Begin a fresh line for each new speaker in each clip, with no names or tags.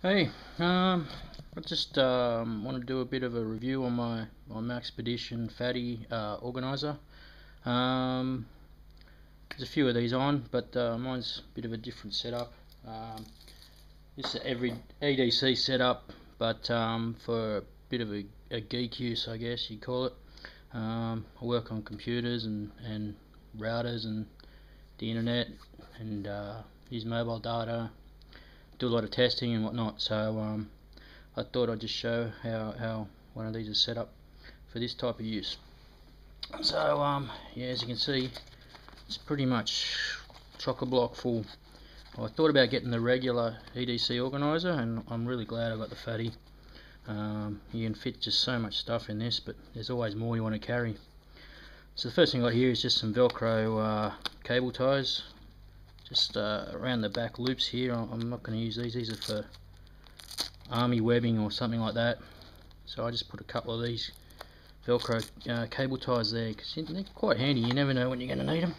Hey, I just want to do a bit of a review on my Maxpedition Fatty organiser. Um, there's a few of these on, but mine's a bit of a different setup. This is every EDC setup, but for a bit of a geek use, I guess you'd call it. I work on computers and routers and the internet, and use mobile data, do a lot of testing and whatnot. So I thought I'd just show how one of these is set up for this type of use. So yeah, as you can see, it's pretty much chock-a-block full. I thought about getting the regular EDC organiser, and I'm really glad I got the Fatty. You can fit just so much stuff in this, but there's always more you want to carry. So the first thing I got here is just some Velcro cable ties, just around the back loops here. I'm not going to use these. These are for army webbing or something like that. So I just put a couple of these Velcro cable ties there because they're quite handy. You never know when you're going to need them.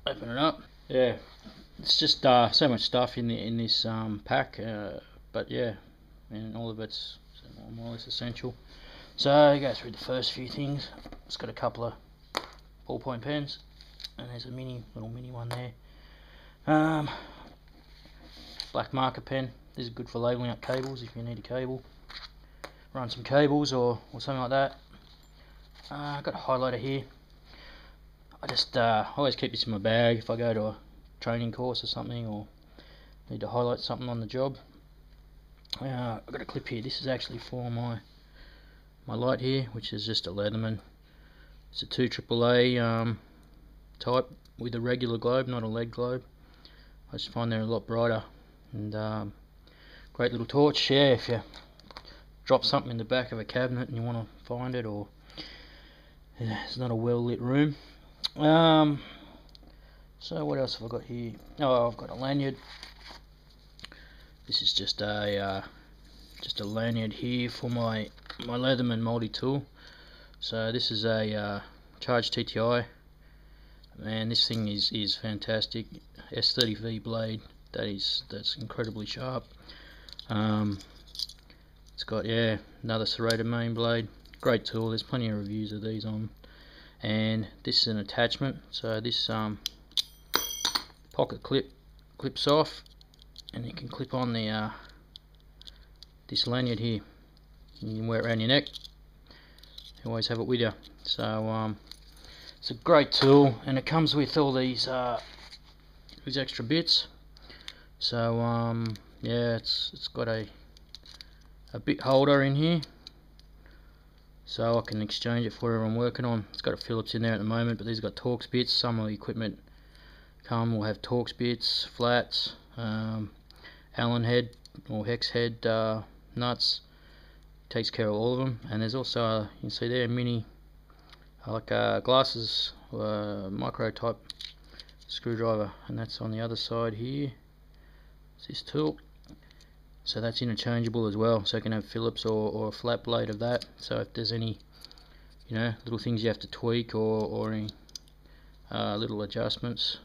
Open it up. Yeah, it's just so much stuff in this pack, but yeah, and all of it's more or less essential. So go through the first few things. It's got a couple of ballpoint pens, and there's a little mini one there. Black marker pen. This is good for labelling up cables if you need a cable. Run some cables or something like that. I've got a highlighter here. I just always keep this in my bag if I go to a training course or something, or need to highlight something on the job. I've got a clip here. This is actually for my light here, which is just a Leatherman. It's a 2 AAA type with a regular globe, not a LED globe. I just find they're a lot brighter, and great little torch. Yeah, if you drop something in the back of a cabinet and you want to find it, or it's not a well lit room. So what else have I got here? Oh, I've got a lanyard. This is just a lanyard here for my Leatherman multi-tool. So this is a charged TTI. Man, this thing is fantastic. S30V blade. That's incredibly sharp. It's got another serrated main blade. Great tool. There's plenty of reviews of these on. And this is an attachment. So this pocket clips off, and you can clip on the this lanyard here. You can wear it around your neck. You always have it with you. So it's a great tool, and it comes with all these extra bits. So yeah, it's got a bit holder in here, so I can exchange it for whatever I'm working on. It's got a Phillips in there at the moment, but these have got Torx bits. Some of the equipment will have Torx bits, flats, Allen head or hex head nuts. Takes care of all of them. And there's also you can see there a mini like glasses micro type screwdriver, and that's on the other side here. It's this tool. So that's interchangeable as well, so you can have Phillips or a flat blade of that. So if there's any little things you have to tweak or any little adjustments,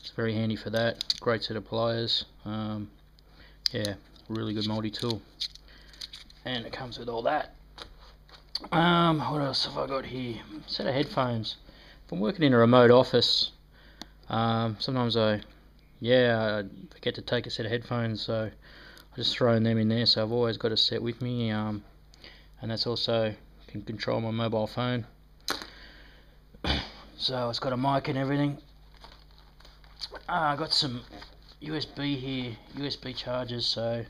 it's very handy for that. Great set of pliers. Yeah, really good multi-tool, and it comes with all that. What else have I got here? A set of headphones. If I'm working in a remote office, sometimes I forget to take a set of headphones, so I just throw them in there. So I've always got a set with me, and that's also can control my mobile phone. So it's got a mic and everything. I got some USB here, USB chargers. So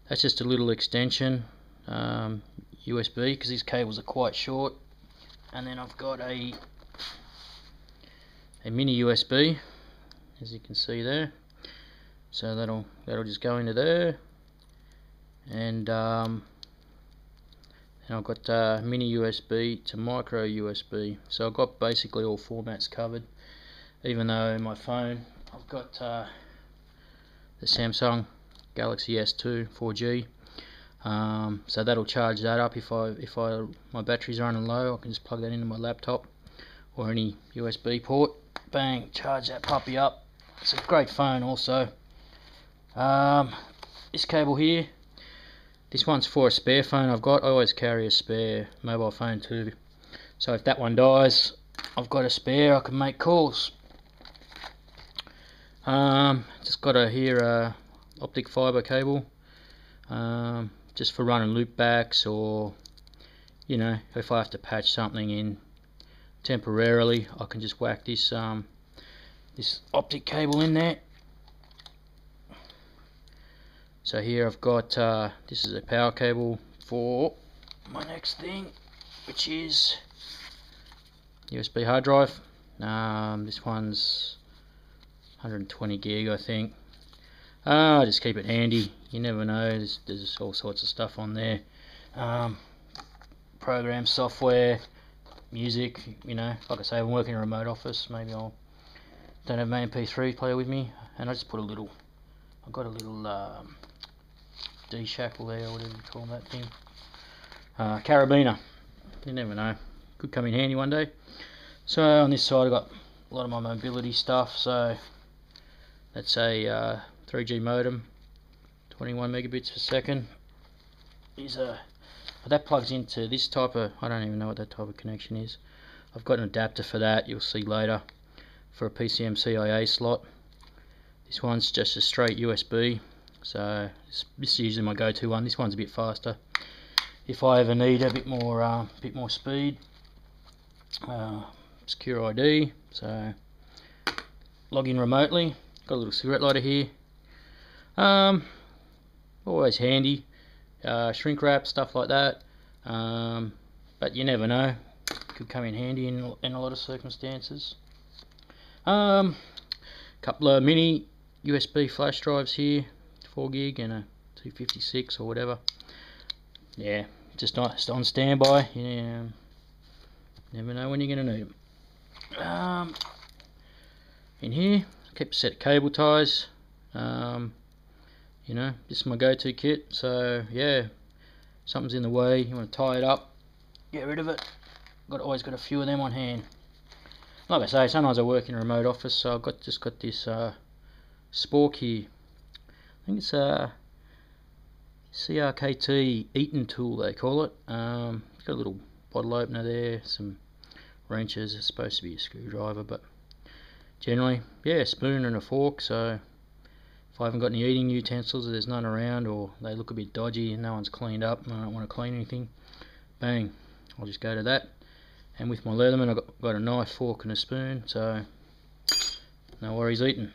that's just a little extension USB, because these cables are quite short. And then I've got a mini USB, as you can see there. So that'll just go into there, and I've got mini USB to micro USB. So I've got basically all formats covered. Even though in my phone I've got the Samsung Galaxy S2 4G. So that'll charge that up if my battery's running low. I can just plug that into my laptop or any USB port. Bang, charge that puppy up. It's a great phone also. This cable here, this one's for a spare phone I've got. I always carry a spare mobile phone too, so if that one dies, I've got a spare, I can make calls. Just got a here optic fiber cable, just for running loop backs, or you know, if I have to patch something in temporarily, I can just whack this this optic cable in there. So here I've got this is a power cable for my next thing, which is USB hard drive. This one's 120 gig, I think. Just keep it handy, you never know, there's all sorts of stuff on there, program, software, music, you know. Like I say, I'm working in a remote office, maybe I don't have my MP3 player with me, and I just put a little, I've got a little D-shackle there, or whatever you call that thing, carabiner, you never know, could come in handy one day. So on this side I've got a lot of my mobility stuff, so that's a 3G modem, 21 megabits per second. That plugs into this type of, I don't even know what that type of connection is. I've got an adapter for that, you'll see later, for a PCM CIA slot. This one's just a straight USB, so this is usually my go-to one. This one's a bit faster if I ever need a bit more speed. Secure ID, so log in remotely. Got a little cigarette lighter here. Always handy. Shrink wrap, stuff like that. But you never know, could come in handy in a lot of circumstances. Couple of mini USB flash drives here, 4 gig and a 256 or whatever. Yeah, just on standby. Yeah, never know when you're going to need them. In here, keep a set of cable ties. You know, this is my go-to kit. So yeah, something's in the way, you want to tie it up, get rid of it. Always got a few of them on hand. Like I say, sometimes I work in a remote office, so I've just got this spork here. I think it's a CRKT Eaton tool, they call it. It's got a little bottle opener there, some wrenches. It's supposed to be a screwdriver, but generally, yeah, a spoon and a fork. So if I haven't got any eating utensils, or there's none around, or they look a bit dodgy and no one's cleaned up and I don't want to clean anything, bang, I'll just go to that. And with my Leatherman, I've got a knife, fork and a spoon, so no worries eating.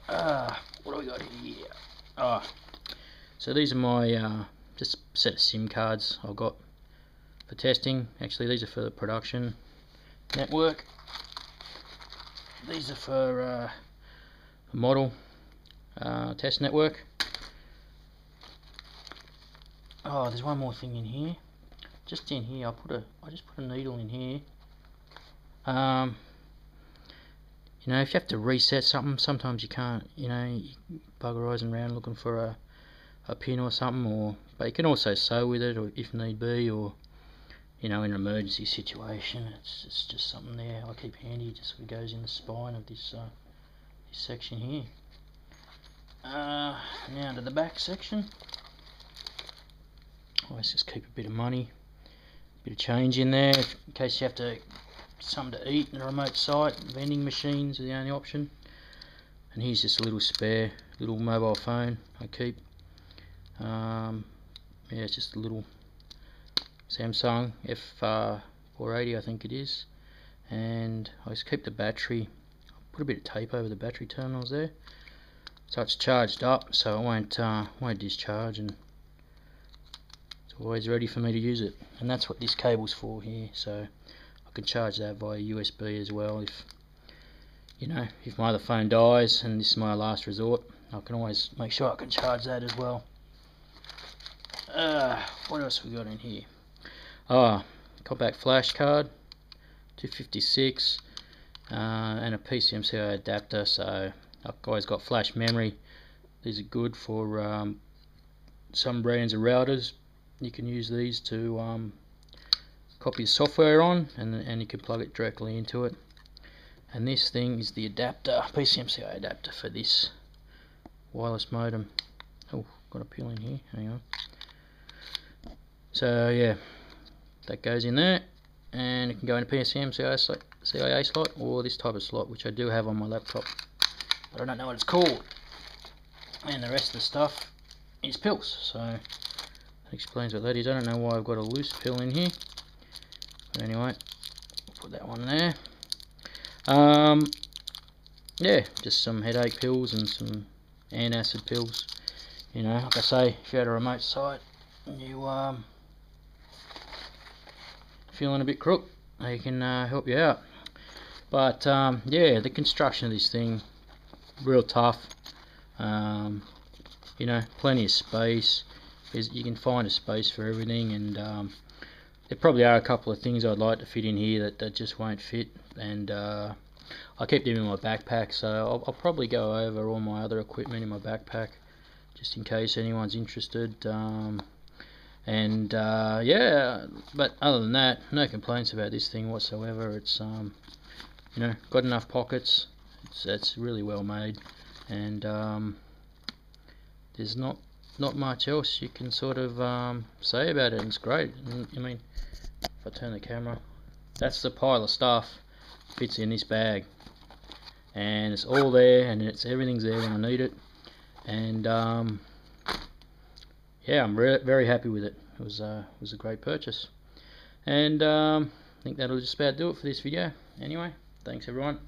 What do we got here? So these are my just a set of SIM cards I've got for testing. Actually, these are for the production network. These are for a model test network. There's one more thing in here. Just in here, I just put a needle in here. You know, if you have to reset something, sometimes you can't. You know, you buggerising around looking for a pin or something, but you can also sew with it, or if need be, or you know, in an emergency situation, it's just something there I keep handy. Just so it goes in the spine of this section here. Now to the back section. Always just keep a bit of money, a bit of change in there in case you have to something to eat in a remote site. Vending machines are the only option. And here's just a little spare little mobile phone I keep. Yeah, it's just a little Samsung F480, I think it is. And I just keep the battery. Put a bit of tape over the battery terminals there, so it's charged up, so it won't discharge, and it's always ready for me to use it. And that's what this cable's for here, so I can charge that via USB as well. If you know, if my other phone dies and this is my last resort, I can always make sure I can charge that as well. What else we got in here? Compact flash card, 256, and a PCMCI adapter. So I've always got flash memory. These are good for some brands of routers. You can use these to copy the software on, and you can plug it directly into it. And this thing is the adapter, PCMCI adapter for this wireless modem. Oh, got a peel in here, hang on. So yeah, that goes in there, and it can go in a PSM CIA slot or this type of slot, which I do have on my laptop, but I don't know what it's called. And the rest of the stuff is pills, so that explains what that is. I don't know why I've got a loose pill in here, but anyway, put that one there. Yeah, just some headache pills and some antacid pills. You know, like I say, if you're at a remote site and you feeling a bit crook, they can help you out. But yeah, the construction of this thing, real tough. You know, plenty of space. You can find a space for everything, and there probably are a couple of things I'd like to fit in here that just won't fit, and I keep them in my backpack, so I'll probably go over all my other equipment in my backpack just in case anyone's interested. Yeah, but other than that, no complaints about this thing whatsoever. It's you know, got enough pockets. It's really well made, and there's not much else you can sort of say about it. It's great. I mean, if I turn the camera, that's the pile of stuff fits in this bag, and it's all there, and everything's there when I need it. And yeah, I'm very happy with it. It was a great purchase, and I think that'll just about do it for this video. Anyway, thanks everyone.